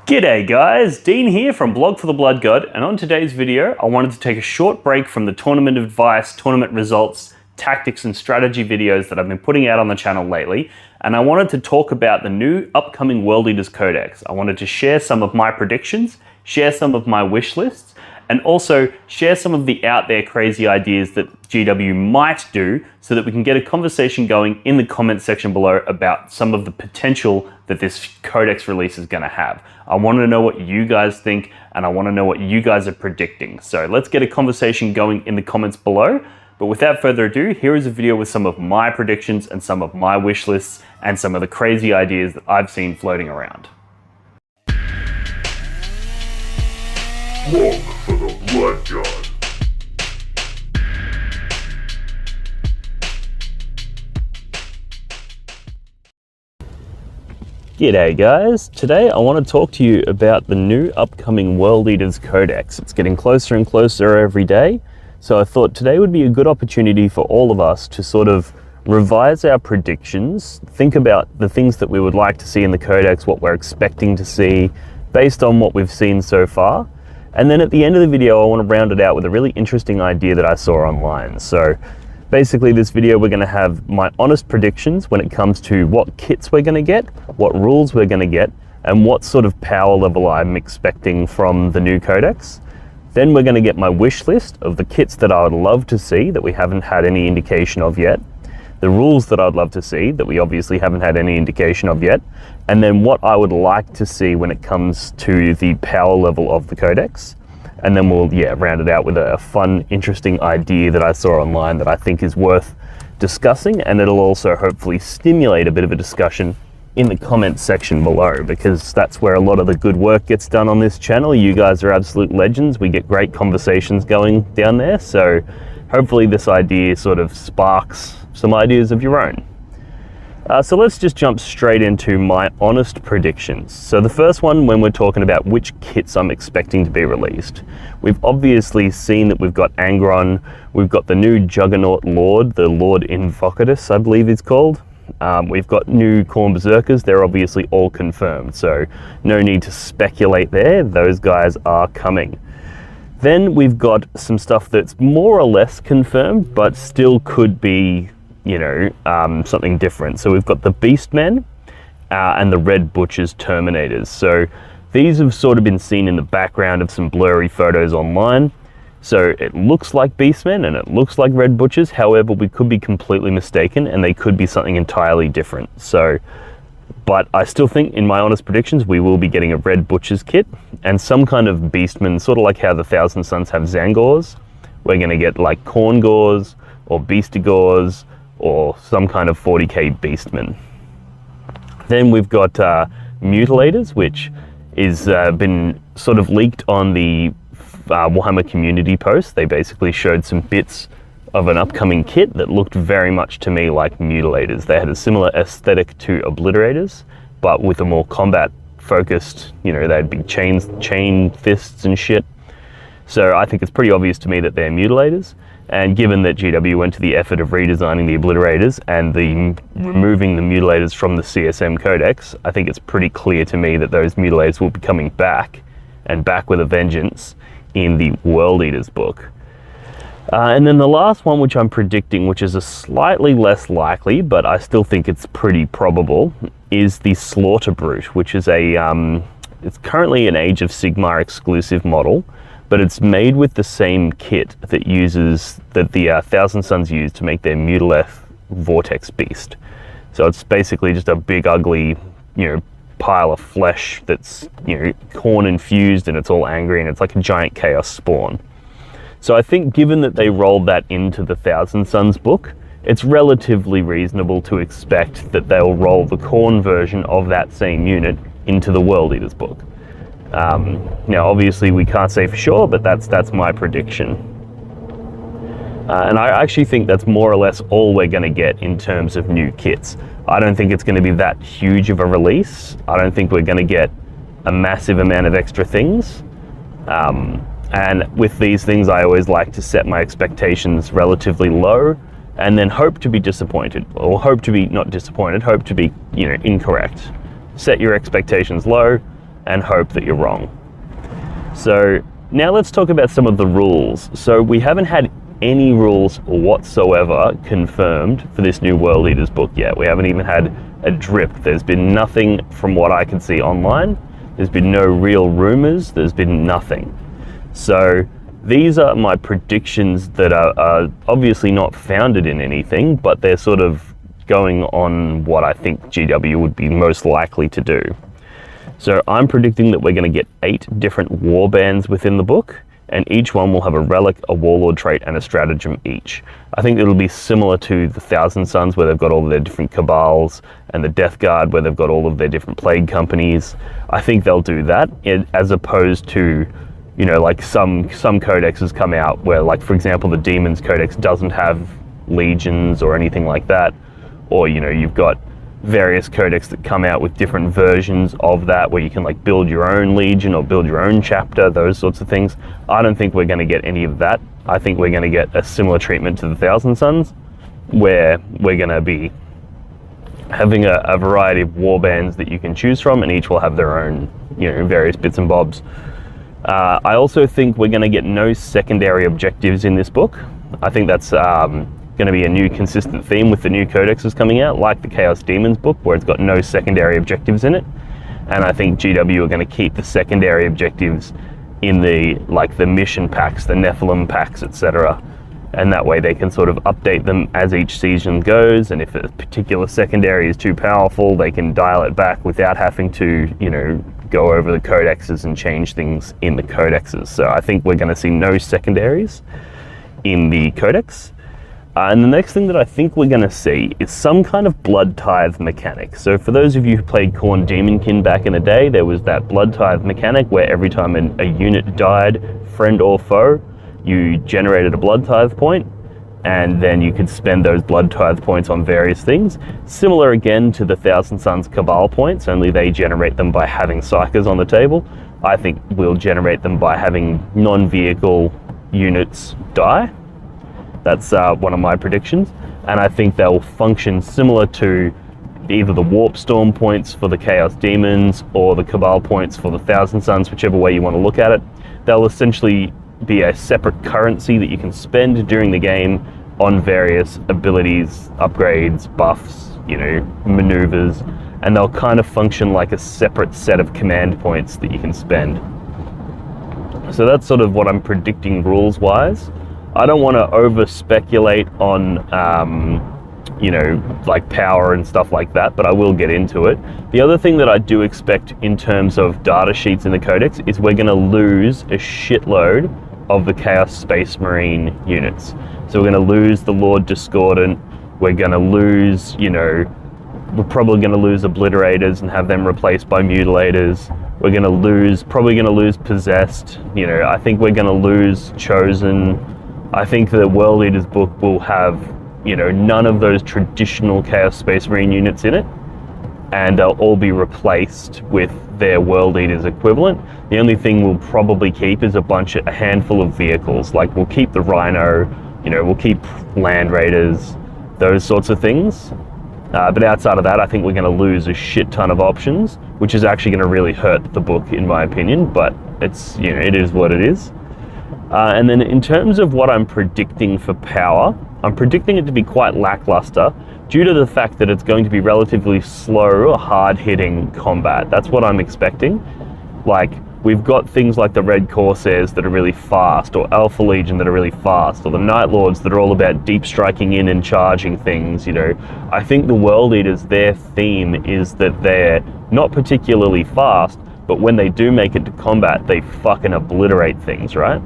G'day guys, Dean here from Blog for the Blood God, and on today's video I wanted to take a short break from the tournament advice, tournament results, tactics and strategy videos that I've been putting out on the channel lately, and I wanted to talk about the new upcoming World Eaters Codex. I wanted to share some of my predictions, share some of my wish lists, and also share some of the out there crazy ideas that GW might do so that we can get a conversation going in the comment section below about some of the potential that this codex release is going to have. I want to know what you guys think, and I want to know what you guys are predicting. So let's get a conversation going in the comments below. But without further ado, here is a video with some of my predictions and some of my wish lists and some of the crazy ideas that I've seen floating around. Blog for the Blood God. G'day guys, today I want to talk to you about the new upcoming World Eaters Codex. It's getting closer and closer every day, so I thought today would be a good opportunity for all of us to sort of revise our predictions, think about the things that we would like to see in the Codex, what we're expecting to see based on what we've seen so far. And then at the end of the video, I want to round it out with a really interesting idea that I saw online. So basically this video, we're going to have my honest predictions when it comes to what kits we're going to get, what rules we're going to get, and what sort of power level I'm expecting from the new codex. Then we're going to get my wish list of the kits that I would love to see that we haven't had any indication of yet, the rules that I'd love to see that we obviously haven't had any indication of yet, and then what I would like to see when it comes to the power level of the codex. And then we'll round it out with a fun, interesting idea that I saw online that I think is worth discussing, and it'll also hopefully stimulate a bit of a discussion in the comments section below, because that's where a lot of the good work gets done on this channel. You guys are absolute legends. We get great conversations going down there, so hopefully this idea sort of sparks some ideas of your own. So let's just jump straight into my honest predictions. So the first one, when we're talking about which kits I'm expecting to be released, we've obviously seen that we've got Angron, we've got the new Juggernaut Lord, the Lord Invocatus, I believe it's called. We've got new Khorne Berserkers, they're obviously all confirmed, so no need to speculate there, those guys are coming. Then we've got some stuff that's more or less confirmed, but still could be something different. So we've got the Beastmen and the Red Butchers Terminators. So these have sort of been seen in the background of some blurry photos online. So it looks like Beastmen and it looks like Red Butchers. However, we could be completely mistaken and they could be something entirely different. But I still think, in my honest predictions, we will be getting a Red Butchers kit and some kind of Beastmen, sort of like how the Thousand Sons have Zangors. We're going to get like Khorne Gors or Beastigors, or some kind of 40k Beastman. Then we've got Mutilators, which is been sort of leaked on the Warhammer community post. They basically showed some bits of an upcoming kit that looked very much to me like Mutilators. They had a similar aesthetic to Obliterators, but with a more combat focused, they'd be chain fists and shit. So I think it's pretty obvious to me that they're Mutilators. And given that GW went to the effort of redesigning the Obliterators and removing the Mutilators from the CSM Codex, I think it's pretty clear to me that those Mutilators will be coming back, and back with a vengeance, in the World Eaters book. And then the last one, which I'm predicting, which is a slightly less likely, but I still think it's pretty probable, is the Slaughter Brute, which is it's currently an Age of Sigmar exclusive model, but it's made with the same kit that the Thousand Sons use to make their Mutileth Vortex Beast. So it's basically just a big ugly, pile of flesh that's, Khorne infused, and it's all angry, and it's like a giant chaos spawn. So I think, given that they rolled that into the Thousand Sons book, it's relatively reasonable to expect that they'll roll the Khorne version of that same unit into the World Eaters book. Now obviously we can't say for sure, but that's my prediction. And I actually think that's more or less all we're going to get in terms of new kits. I don't think it's going to be that huge of a release. I don't think we're going to get a massive amount of extra things. And with these things, I always like to set my expectations relatively low and then hope to be disappointed, or hope to be not disappointed, hope to be, incorrect. Set your expectations low, and hope that you're wrong. So now let's talk about some of the rules. So we haven't had any rules whatsoever confirmed for this new World Eaters book yet. We haven't even had a drip. There's been nothing from what I can see online. There's been no real rumors. There's been nothing. So these are my predictions that are obviously not founded in anything, but they're sort of going on what I think GW would be most likely to do. So I'm predicting that we're going to get 8 different war bands within the book, and each one will have a relic, a warlord trait, and a stratagem each. I think it'll be similar to the Thousand Sons, where they've got all of their different cabals, and the Death Guard, where they've got all of their different plague companies. I think they'll do that, as opposed to, you know, like some codexes come out where, like, for example, the Demons Codex doesn't have legions or anything like that. Or, you know, you've got various codex that come out with different versions of that, where you can like build your own legion or build your own chapter, those sorts of things. I don't think we're going to get any of that. I think we're going to get a similar treatment to the Thousand Sons, where we're going to be having a variety of war bands that you can choose from, and each will have their own, you know, various bits and bobs. I also think we're going to get no secondary objectives in this book. I think that's going to be a new consistent theme with the new codexes coming out, like the Chaos Demons book, where it's got no secondary objectives in it. And I think GW are going to keep the secondary objectives in the mission packs, the Nephilim packs, etc. And that way they can sort of update them as each season goes, and if a particular secondary is too powerful, they can dial it back without having to, you know, go over the codexes and change things in the codexes. So I think we're going to see no secondaries in the codex. And the next thing that I think we're going to see is some kind of blood tithe mechanic. So for those of you who played Khorne Demonkin back in the day, there was that blood tithe mechanic where every time a unit died, friend or foe, you generated a blood tithe point, and then you could spend those blood tithe points on various things. Similar again to the Thousand Sons Cabal points, only they generate them by having psychers on the table. I think we'll generate them by having non-vehicle units die. That's one of my predictions, and I think they'll function similar to either the Warp Storm points for the Chaos Demons or the Cabal points for the Thousand Sons, whichever way you want to look at it. They'll essentially be a separate currency that you can spend during the game on various abilities, upgrades, buffs, you know, maneuvers, and they'll kind of function like a separate set of command points that you can spend. So that's sort of what I'm predicting rules-wise. I don't want to over speculate on, you know, like power and stuff like that, but I will get into it. The other thing that I do expect in terms of data sheets in the Codex is we're going to lose a shitload of the Chaos Space Marine units. So we're going to lose the Lord Discordant, we're going to lose, you know, we're probably going to lose Obliterators and have them replaced by Mutilators. We're going to lose, probably going to lose Possessed, you know, I think we're going to lose Chosen. I think the World Eaters book will have, you know, none of those traditional Chaos Space Marine units in it, and they'll all be replaced with their World Eaters equivalent. The only thing we'll probably keep is a handful of vehicles. Like, we'll keep the Rhino, you know, we'll keep Land Raiders, those sorts of things. But outside of that, I think we're going to lose a shit ton of options, which is actually going to really hurt the book, in my opinion. But it's, you know, it is what it is. And then in terms of what I'm predicting for power, I'm predicting it to be quite lackluster due to the fact that it's going to be relatively slow, hard-hitting combat. That's what I'm expecting. Like, we've got things like the Red Corsairs that are really fast, or Alpha Legion that are really fast, or the Night Lords that are all about deep striking in and charging things, you know. I think the World Eaters, their theme is that they're not particularly fast, but when they do make it to combat, they fucking obliterate things, right?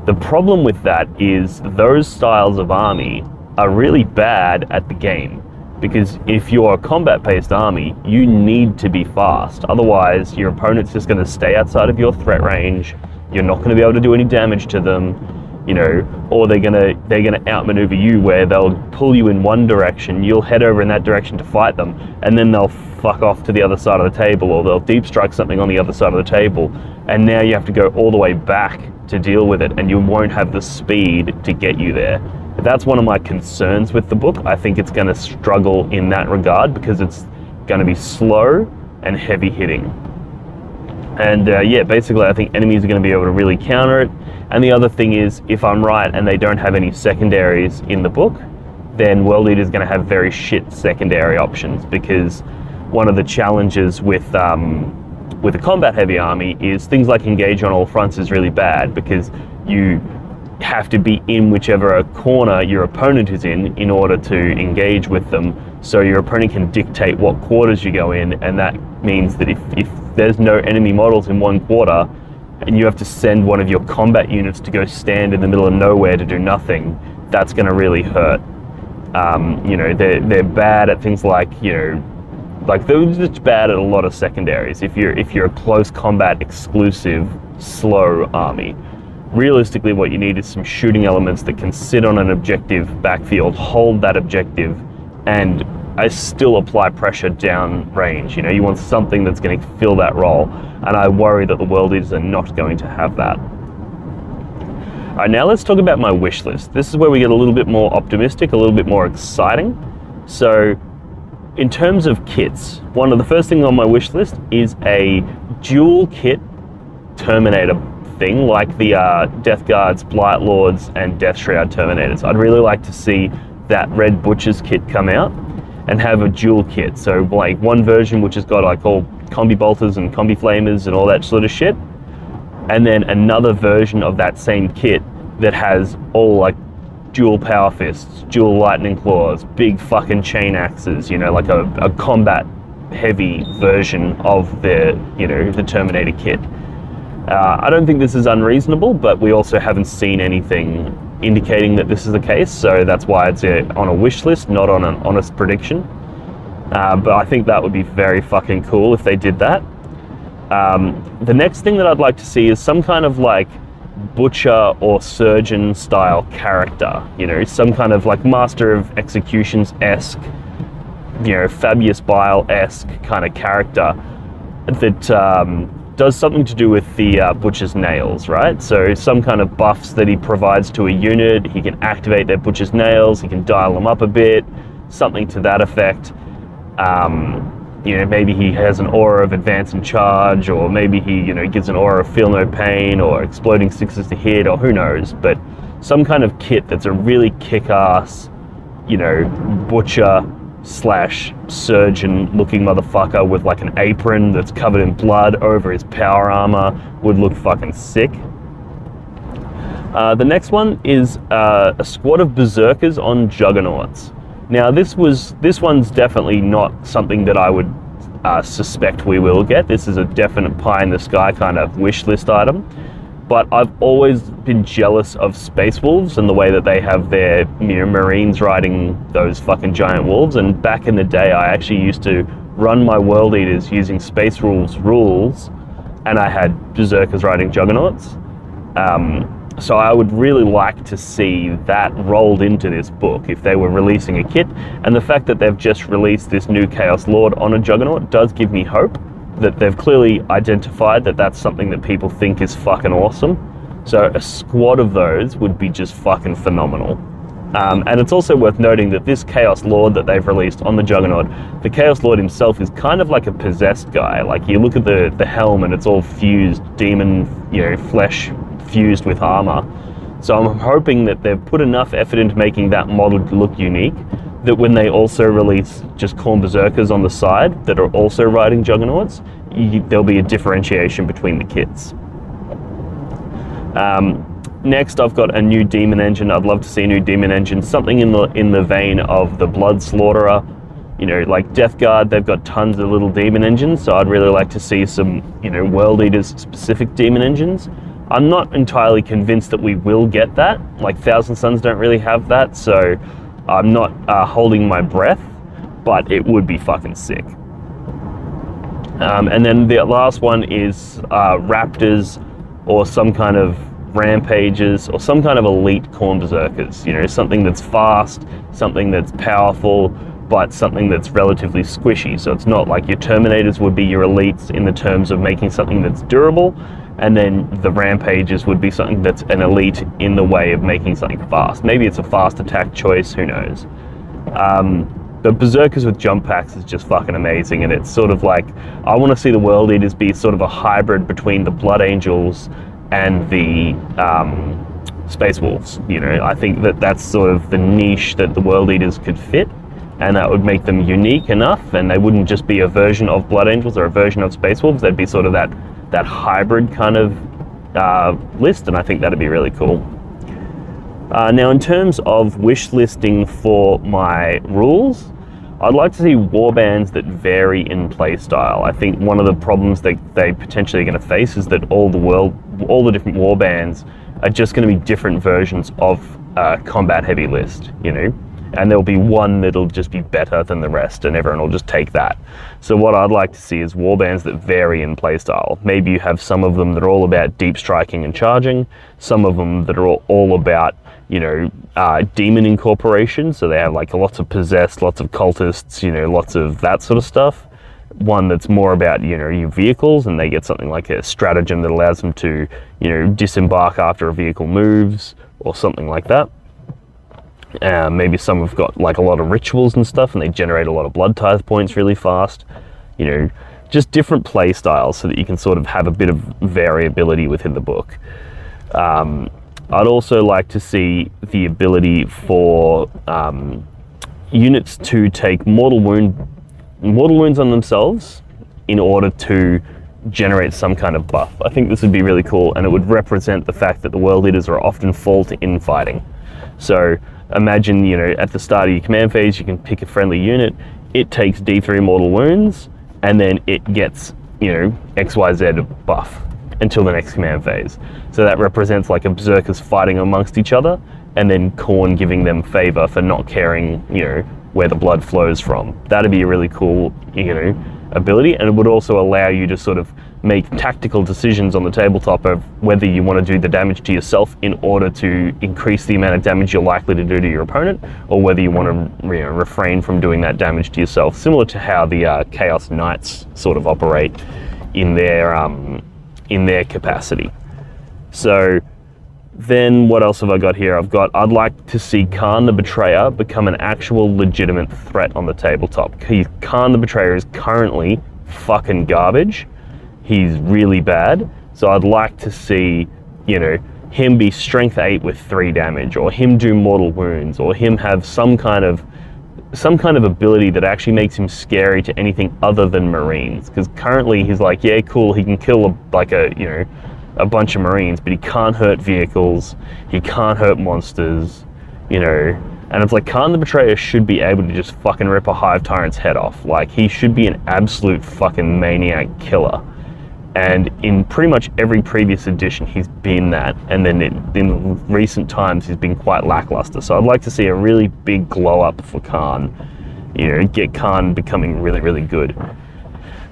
The problem with that is those styles of army are really bad at the game, because if you're a combat-based army, you need to be fast. Otherwise, your opponent's just going to stay outside of your threat range. You're not going to be able to do any damage to them, you know, or they're gonna outmaneuver you, where they'll pull you in one direction, you'll head over in that direction to fight them, and then they'll fuck off to the other side of the table, or they'll deep strike something on the other side of the table, and now you have to go all the way back to deal with it, and you won't have the speed to get you there. That's one of my concerns with the book. I think it's going to struggle in that regard because it's going to be slow and heavy hitting. And yeah, basically I think enemies are going to be able to really counter it. And the other thing is, if I'm right and they don't have any secondaries in the book, then World Eater is going to have very shit secondary options, because one of the challenges with a combat heavy army is things like engage on all fronts is really bad, because you have to be in whichever corner your opponent is in order to engage with them. So your opponent can dictate what quarters you go in, and that means that if there's no enemy models in one quarter and you have to send one of your combat units to go stand in the middle of nowhere to do nothing, that's going to really hurt. You know, they're bad at things like, you know, like they're just bad at a lot of secondaries. If you're a close combat exclusive slow army, realistically what you need is some shooting elements that can sit on an objective backfield, hold that objective, and I still apply pressure down range. You know, you want something that's going to fill that role, and I worry that the World Eaters are not going to have that. All right, now let's talk about my wish list. This is where we get a little bit more optimistic, a little bit more exciting. So in terms of kits, one of the first things on my wish list is a dual kit Terminator thing, like the Death Guards, Blight Lords, and Death Shroud Terminators. I'd really like to see that Red Butcher's kit come out and have a dual kit. So like one version which has got like all combi bolters and combi flamers and all that sort of shit, and then another version of that same kit that has all like dual power fists, dual lightning claws, big fucking chain axes, you know, like a combat heavy version of the, you know, the Terminator kit. I don't think this is unreasonable, but we also haven't seen anything indicating that this is the case, so that's why it's on a wish list, not on an honest prediction. But I think that would be very fucking cool if they did that. The next thing that I'd like to see is some kind of like butcher or surgeon style character, you know, some kind of like Master of Executions-esque, you know, Fabius Bile-esque kind of character that does something to do with the butcher's nails, right? So some kind of buffs that he provides to a unit, he can activate their butcher's nails, he can dial them up a bit, something to that effect. You know, maybe he has an aura of advance and charge, or maybe he, you know, gives an aura of feel no pain, or exploding sixes to hit, or who knows. But some kind of kit that's a really kick-ass, you know, butcher slash surgeon looking motherfucker with like an apron that's covered in blood over his power armor would look fucking sick. The next one is a squad of berserkers on juggernauts. Now this one's definitely not something that I would suspect we will get. This is a definite pie in the sky kind of wish list item. But I've always been jealous of Space Wolves and the way that they have their, you know, Marines riding those fucking giant wolves. And back in the day, I actually used to run my World Eaters using Space Wolves rules, and I had berserkers riding juggernauts. So I would really like to see that rolled into this book if they were releasing a kit. And the fact that they've just released this new Chaos Lord on a juggernaut does give me hope that they've clearly identified that that's something that people think is fucking awesome. So a squad of those would be just fucking phenomenal. And it's also worth noting that this Chaos Lord that they've released on the Juggernaut, the Chaos Lord himself is kind of like a possessed guy. Like you look at the helm and it's all fused, demon, you know, flesh fused with armor. So I'm hoping that they've put enough effort into making that model to look unique, that when they also release just Khorne Berserkers on the side that are also riding Juggernauts, there'll be a differentiation between the kits. Next, I've got a new demon engine. I'd love to see a new demon engine, something in the vein of the Blood Slaughterer. You know, like Death Guard, they've got tons of little demon engines, so I'd really like to see some, you know, World Eaters specific demon engines. I'm not entirely convinced that we will get that. Like Thousand Suns don't really have that, so I'm not holding my breath, but it would be fucking sick. And then the last one is Raptors or some kind of Rampages or some kind of elite Khorne Berserkers. You know, something that's fast, something that's powerful, but something that's relatively squishy. So it's not like your Terminators would be your elites in the terms of making something that's durable, and then the Rampages would be something that's an elite in the way of making something fast. Maybe it's a fast attack choice, who knows. the Berserkers with jump packs is just fucking amazing, and it's sort of like, I want to see the World Eaters be sort of a hybrid between the Blood Angels and the Space Wolves. You know, I think that that's sort of the niche that the World Eaters could fit, and that would make them unique enough, and they wouldn't just be a version of Blood Angels or a version of Space Wolves. They'd be sort of that hybrid kind of list, and I think that'd be really cool. Now, in terms of wish listing for my rules, I'd like to see warbands that vary in playstyle. I think one of the problems that they potentially are going to face is that all the different warbands are just going to be different versions of a combat heavy list, you know, and there'll be one that'll just be better than the rest, and everyone will just take that. So what I'd like to see is warbands that vary in playstyle. Maybe you have some of them that are all about deep striking and charging, some of them that are all about, you know, demon incorporation, so they have like lots of possessed, lots of cultists, you know, lots of that sort of stuff. One that's more about, you know, your vehicles, and they get something like a stratagem that allows them to, you know, disembark after a vehicle moves, or something like that. Maybe some have got like a lot of rituals and stuff, and they generate a lot of blood tithe points really fast. You know, just different play styles so that you can sort of have a bit of variability within the book. I'd also like to see the ability for units to take mortal wounds on themselves in order to generate some kind of buff. I think this would be really cool, and it would represent the fact that the World Eaters are often fault in fighting. So imagine, you know, at the start of your command phase, you can pick a friendly unit, it takes D3 mortal wounds, and then it gets, you know, XYZ buff until the next command phase. So that represents like a Berserkers fighting amongst each other, and then Khorne giving them favor for not caring, you know, where the blood flows from. That'd be a really cool, you know, ability, and it would also allow you to sort of make tactical decisions on the tabletop of whether you want to do the damage to yourself in order to increase the amount of damage you're likely to do to your opponent, or whether you want to, you know, refrain from doing that damage to yourself, similar to how the Chaos Knights sort of operate in their capacity. So then what else have I got here? I'd like to see Khan the Betrayer become an actual legitimate threat on the tabletop. Khan the Betrayer is currently fucking garbage. He's really bad. So I'd like to see, you know, him be strength 8 with 3 damage, or him do mortal wounds, or him have some kind of ability that actually makes him scary to anything other than Marines. Because currently he's like, yeah, cool, he can kill a bunch of Marines, but he can't hurt vehicles, he can't hurt monsters, you know. And it's like, Khan the Betrayer should be able to just fucking rip a Hive Tyrant's head off. Like, he should be an absolute fucking maniac killer. And in pretty much every previous edition, he's been that. And then in recent times, he's been quite lackluster. So I'd like to see a really big glow up for Khan. You know, get Khan becoming really, really good.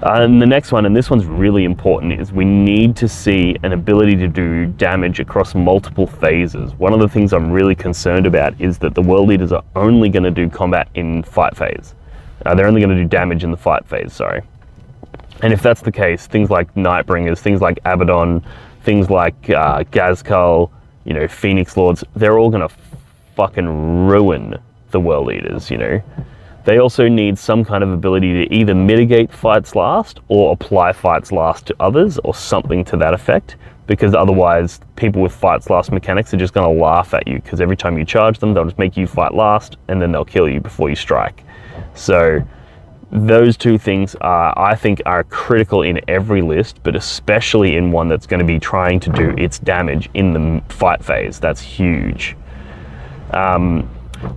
And the next one, and this one's really important, is we need to see an ability to do damage across multiple phases. One of the things I'm really concerned about is that the World Eaters are only going to do combat in fight phase. They're only going to do damage in the fight phase, sorry. And if that's the case, things like Nightbringers, things like Abaddon, things like Ghazghkull, you know, Phoenix Lords, they're all going to fucking ruin the World Eaters, you know. They also need some kind of ability to either mitigate fights last or apply fights last to others, or something to that effect, because otherwise people with fights last mechanics are just going to laugh at you, because every time you charge them, they'll just make you fight last, and then they'll kill you before you strike. So those two things I think are critical in every list, but especially in one that's going to be trying to do its damage in the fight phase. That's huge.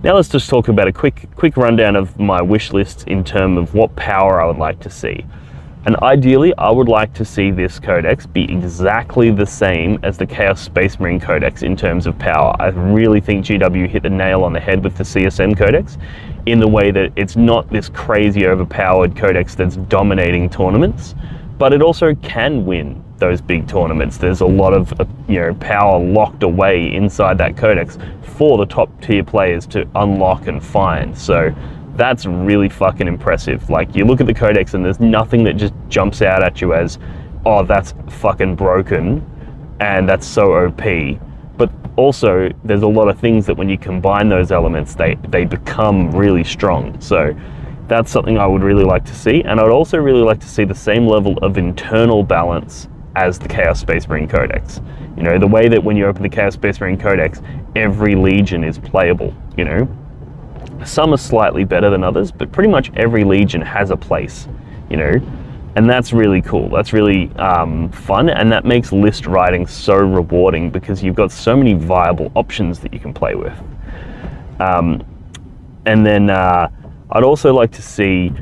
Now let's just talk about a quick rundown of my wish list in terms of what power I would like to see. And ideally, I would like to see this codex be exactly the same as the Chaos Space Marine Codex in terms of power. I really think GW hit the nail on the head with the CSM Codex, in the way that it's not this crazy overpowered codex that's dominating tournaments, but it also can win those big tournaments. There's a lot of power locked away inside that codex for the top tier players to unlock and find. So that's really fucking impressive. Like, you look at the codex and there's nothing that just jumps out at you as, oh, that's fucking broken and that's so OP. but also there's a lot of things that when you combine those elements, they become really strong. So that's something I would really like to see, and I'd also really like to see the same level of internal balance as the Chaos Space Marine Codex. You know, the way that when you open the Chaos Space Marine Codex, every legion is playable, you know. Some are slightly better than others, but pretty much every legion has a place, you know, and that's really cool. That's really fun, and that makes list writing so rewarding because you've got so many viable options that you can play with. And then I'd also like to see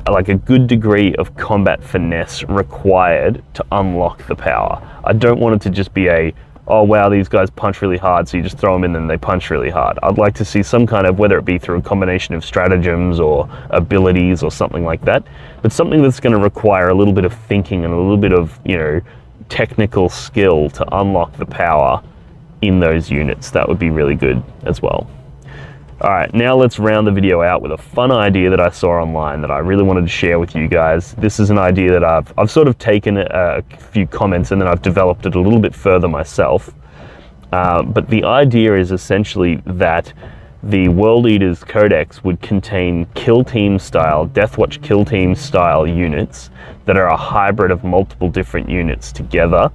like a good degree of combat finesse required to unlock the power. I don't want it to just be a, oh wow, these guys punch really hard, so you just throw them in and they punch really hard. I'd like to see some kind of, whether it be through a combination of stratagems or abilities or something like that, but something that's going to require a little bit of thinking and a little bit of, you know, technical skill to unlock the power in those units. That would be really good as well. All right, now let's round the video out with a fun idea that I saw online that I really wanted to share with you guys. This is an idea that I've sort of taken a few comments and then I've developed it a little bit further myself. But the idea is essentially that the World Eaters Codex would contain kill team style, Deathwatch kill team style units that are a hybrid of multiple different units together,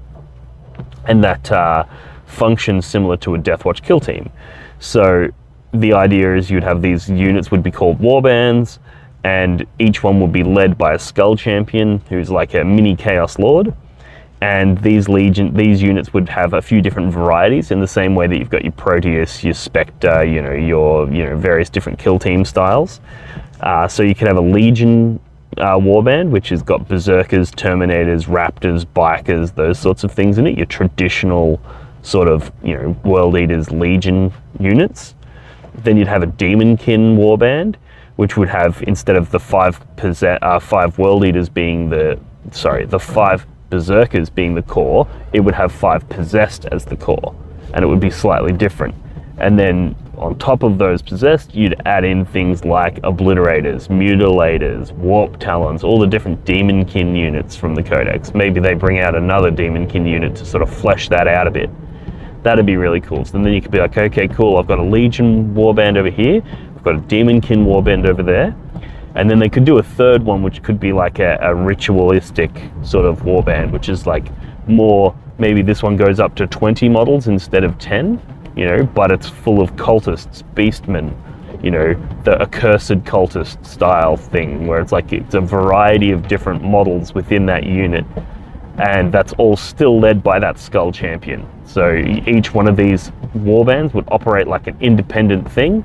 and that function similar to a Deathwatch kill team. So the idea is you'd have these units would be called warbands, and each one would be led by a skull champion who's like a mini chaos lord. And these units would have a few different varieties in the same way that you've got your Proteus, your Spectre, you know, your various different kill team styles. So you could have a Legion warband, which has got berserkers, terminators, raptors, bikers, those sorts of things in it. Your traditional sort of, you know, World Eaters Legion units. Then you'd have a Demonkin warband, which would have, instead of the five World Eaters being the five berserkers being the core, it would have 5 possessed as the core, and it would be slightly different. And then on top of those possessed, you'd add in things like obliterators, mutilators, warp talons, all the different Demonkin units from the Codex. Maybe they bring out another Demonkin unit to sort of flesh that out a bit. That'd be really cool. So then you could be like, okay, cool, I've got a Legion warband over here, I've got a Demonkin warband over there, and then they could do a third one, which could be like a ritualistic sort of warband, which is like more, maybe this one goes up to 20 models instead of 10, you know, but it's full of cultists, beastmen, you know, the accursed cultist style thing, where it's like it's a variety of different models within that unit, and that's all still led by that skull champion. So each one of these warbands would operate like an independent thing,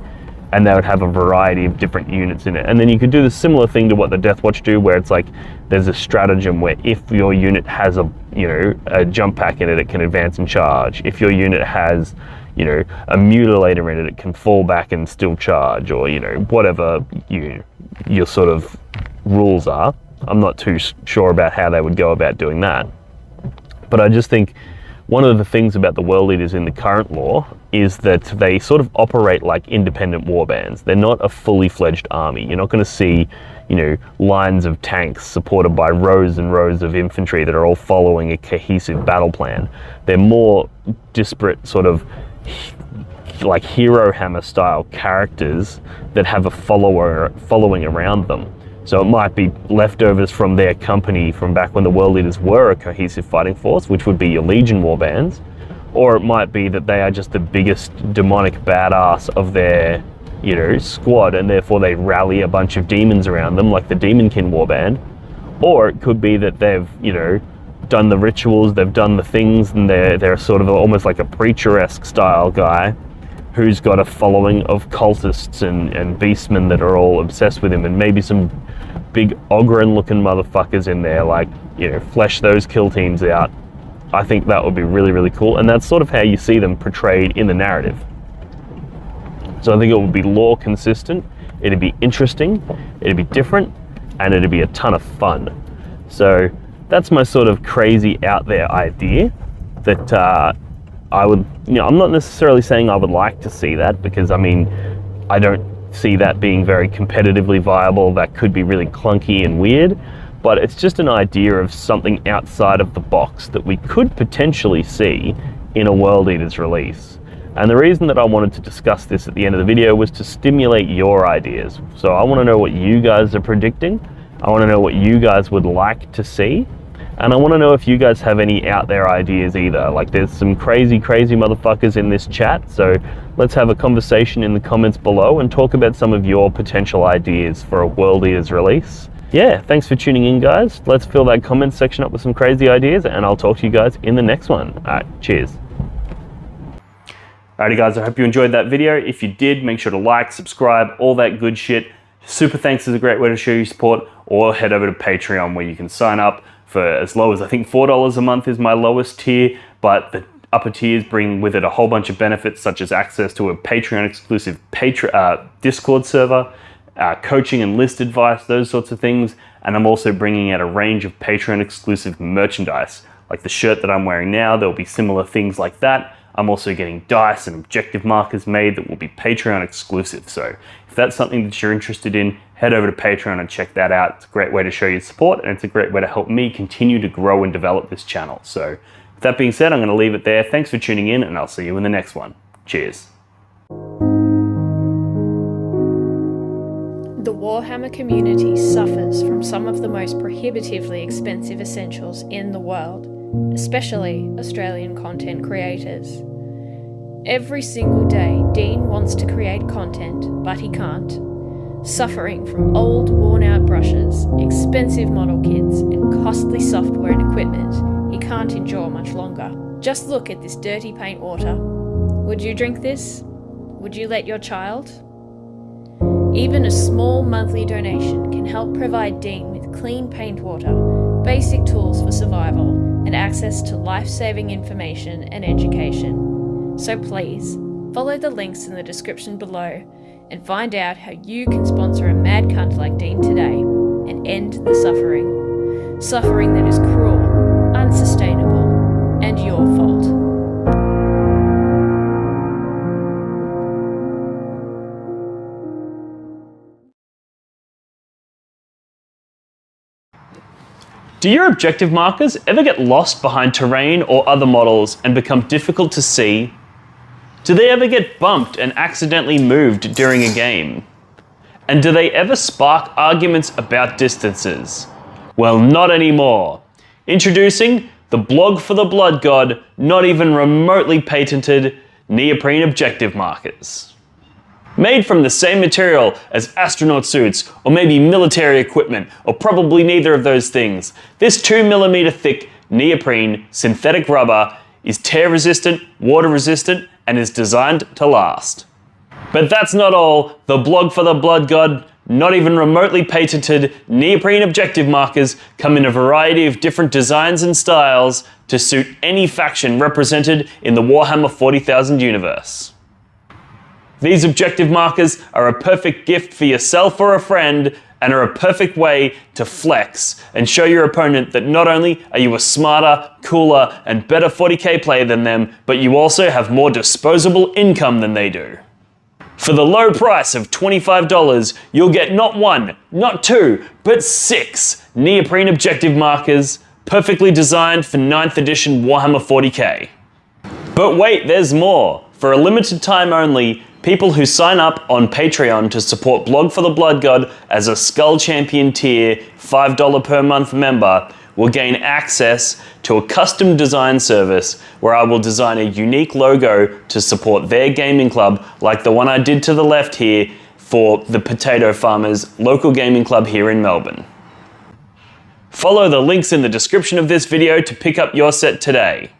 and they would have a variety of different units in it. And then you could do the similar thing to what the Deathwatch do, where it's like there's a stratagem where if your unit has a, you know, a jump pack in it, it can advance and charge. If your unit has, you know, a mutilator in it, it can fall back and still charge, or, you know, whatever your sort of rules are. I'm not too sure about how they would go about doing that. But I just think one of the things about the World Eaters in the current lore is that they sort of operate like independent warbands. They're not a fully fledged army. You're not going to see, you know, lines of tanks supported by rows and rows of infantry that are all following a cohesive battle plan. They're more disparate sort of like Hero Hammer style characters that have a following around them. So it might be leftovers from their company from back when the World Eaters were a cohesive fighting force, which would be your Legion warbands, or it might be that they are just the biggest demonic badass of their, you know, squad, and therefore they rally a bunch of demons around them, like the Demonkin warband. Or it could be that they've, you know, done the rituals, they've done the things, and they're sort of almost like a preacher-esque style guy who's got a following of cultists and beastmen that are all obsessed with him, and maybe some big Ogren looking motherfuckers in there, like, you know, flesh those kill teams out. I think that would be really, really cool, and that's sort of how you see them portrayed in the narrative. So I think it would be lore consistent, it'd be interesting, it'd be different, and it'd be a ton of fun. So that's my sort of crazy out there idea that I would, you know, I'm not necessarily saying I would like to see that, because I mean, I don't see that being very competitively viable. That could be really clunky and weird, but it's just an idea of something outside of the box that we could potentially see in a World Eaters release. And the reason that I wanted to discuss this at the end of the video was to stimulate your ideas. So I want to know what you guys are predicting. I want to know what you guys would like to see. And I want to know if you guys have any out there ideas either. Like, there's some crazy motherfuckers in this chat. So let's have a conversation in the comments below and talk about some of your potential ideas for a World Eaters release. Yeah, thanks for tuning in, guys. Let's fill that comment section up with some crazy ideas, and I'll talk to you guys in the next one. All right, cheers. Alrighty guys, I hope you enjoyed that video. If you did, make sure to like, subscribe, all that good shit. Super thanks is a great way to show your support, or head over to Patreon where you can sign up for as low as, I think, $4 a month is my lowest tier, but the upper tiers bring with it a whole bunch of benefits, such as access to a Patreon exclusive Discord server, coaching and list advice, those sorts of things. And I'm also bringing out a range of Patreon exclusive merchandise, like the shirt that I'm wearing now. There'll be similar things like that. I'm also getting dice and objective markers made that will be Patreon exclusive. So if that's something that you're interested in, head over to Patreon and check that out. It's a great way to show your support, and it's a great way to help me continue to grow and develop this channel. So with that being said, I'm going to leave it there. Thanks for tuning in, and I'll see you in the next one. Cheers. The Warhammer community suffers from some of the most prohibitively expensive essentials in the world, especially Australian content creators. Every single day, Dean wants to create content, but he can't. Suffering from old, worn-out brushes, expensive model kits, and costly software and equipment, he can't endure much longer. Just look at this dirty paint water. Would you drink this? Would you let your child? Even a small monthly donation can help provide Dean with clean paint water, basic tools for survival, and access to life-saving information and education. So please, follow the links in the description below and find out how you can sponsor a mad cunt like Dean today and end the suffering. Suffering that is cruel, unsustainable, and your fault. Do your objective markers ever get lost behind terrain or other models and become difficult to see? Do they ever get bumped and accidentally moved during a game? And do they ever spark arguments about distances? Well, not anymore. Introducing the blog for the Blood God, not even remotely patented neoprene objective markers. Made from the same material as astronaut suits, or maybe military equipment, or probably neither of those things, this 2mm thick neoprene synthetic rubber is tear resistant, water resistant, and is designed to last. But that's not all. The blog for the Blood God, not even remotely patented neoprene objective markers come in a variety of different designs and styles to suit any faction represented in the Warhammer 40,000 universe. These objective markers are a perfect gift for yourself or a friend, and are a perfect way to flex and show your opponent that not only are you a smarter, cooler, and better 40k player than them, but you also have more disposable income than they do. For the low price of $25, you'll get not one, not two, but 6 neoprene objective markers, perfectly designed for 9th edition Warhammer 40k. But wait, there's more. For a limited time only, people who sign up on Patreon to support Blog for the Blood God as a Skull Champion tier $5 per month member will gain access to a custom design service where I will design a unique logo to support their gaming club, like the one I did to the left here for the Potato Farmers local gaming club here in Melbourne. Follow the links in the description of this video to pick up your set today.